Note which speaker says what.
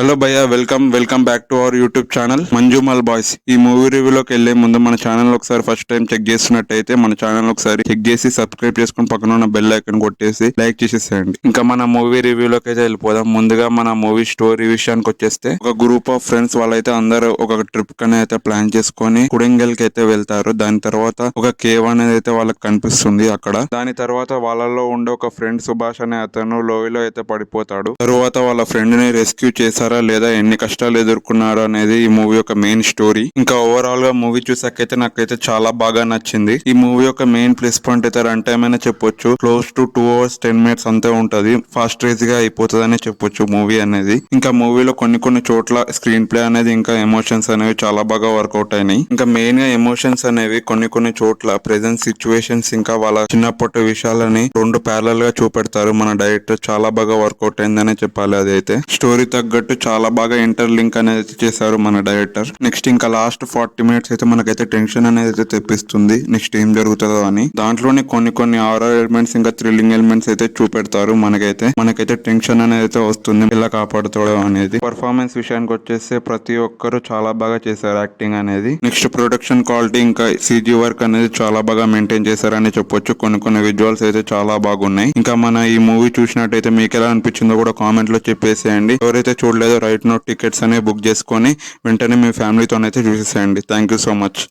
Speaker 1: Hello భయ్య, welcome back to our YouTube channel Manjummel boys. ఈ movie రివ్యూలోకి వెళ్లే ముందు మన ఛానల్ ఒకసారి ఫస్ట్ టైం చెక్ చేస్తున్నట్టయితే మన ఛానల్ ఒకసారి చెక్ చేసి సబ్స్క్రైబ్ చేసుకుని పక్కన ఉన్న బెల్ ఐకాన్ కొట్టేసి లైక్ చేసేసేయండి. ఇంకా మన మూవీ రివ్యూలోకి అయితే వెళ్ళిపోదాం. ముందుగా మన మూవీ స్టోరీ విషయానికి వచ్చేస్తే, ఒక గ్రూప్ ఆఫ్ ఫ్రెండ్స్ వాళ్ళైతే అందరూ ఒక ట్రిప్ కనే అయితే ప్లాన్ చేసుకొని కుడింగల్ కి అయితే వెళ్తారు. దాని తర్వాత ఒక కేవ్ అనేది అయితే వాళ్ళకి కనిపిస్తుంది అక్కడ. దాని తర్వాత వాళ్ళలో ఉండే ఒక ఫ్రెండ్ సుభాష్ అనే అతను లోయలో అయితే పడిపోతాడు. తరువాత వాళ్ళ ఫ్రెండ్ ని రెస్క్యూ చేశారా లేదా ఎన్ని కష్టాలు ఎదుర్కొన్నారు అనేది ఈ మూవీ యొక్క మెయిన్ స్టోరీ. ఇంకా ఓవరాల్ గా మూవీ చూసాకైతే నాకైతే చాలా బాగా నచ్చింది. ఈ మూవీ యొక్క మెయిన్ ప్లస్ పాయింట్ అయితే రన్ టైం అయినా చెప్పొచ్చు. క్లోజ్ టు 2 hours 10 minutes అంతే ఉంటది. ఫాస్ట్ రేజ్ గా అయిపోతుందని చెప్పొచ్చు మూవీ అనేది. ఇంకా మూవీలో కొన్ని చోట్ల స్క్రీన్ ప్లే అనేది ఇంకా ఎమోషన్స్ అనేవి చాలా బాగా వర్కౌట్ అయినాయి. ఇంకా మెయిన్ గా ఎమోషన్స్ అనేవి కొన్ని చోట్ల ప్రెసెంట్ సిచ్యువేషన్స్ ఇంకా వాళ్ళ చిన్నప్పటి విషయాలని రెండు ప్యారలల్ గా చూపెడతారు. మన డైరెక్టర్ చాలా బాగా వర్కౌట్ అయిందనే చెప్పాలి. అదైతే స్టోరీ తగ్గట్టు చాలా బాగా ఇంటర్లింక్ అనేది చేశారు మన డైరెక్టర్. నెక్స్ట్ ఇంకా లాస్ట్ 40 minutes అయితే మనకైతే టెన్షన్ అనేది అయితే తెప్పిస్తుంది, నెక్స్ట్ ఏం జరుగుతుందో అని. దాంట్లోనే కొన్ని హారర్ ఎలిమెంట్స్ ఇంకా థ్రిల్లింగ్ ఎలిమెంట్స్ అయితే చూపెడతారు. మనకైతే టెన్షన్ అనేది అయితే వస్తుంది, ఎలా కాపాడుతాడో అనేది. పర్ఫార్మెన్స్ విషయానికి వచ్చేస్తే ప్రతి ఒక్కరు చాలా బాగా చేశారు యాక్టింగ్ అనేది. నెక్స్ట్ ప్రొడక్షన్ క్వాలిటీ ఇంకా సీజీ వర్క్ అనేది చాలా బాగా మెయింటైన్ చేశారని చెప్పొచ్చు. కొన్ని విజువల్స్ అయితే చాలా బాగున్నాయి. ఇంకా మన ఈ మూవీ చూసినట్టయితే మీకు ఎలా అనిపించిందో కూడా కామెంట్ లో చెప్పేసేయండి. ఎవరైతే చూడలేదో రైట్ నో టికెట్స్ అనేవి బుక్ చేసుకొని వెంటనే మీ ఫ్యామిలీతోనైతే చూసేసేయండి. Thank you so much.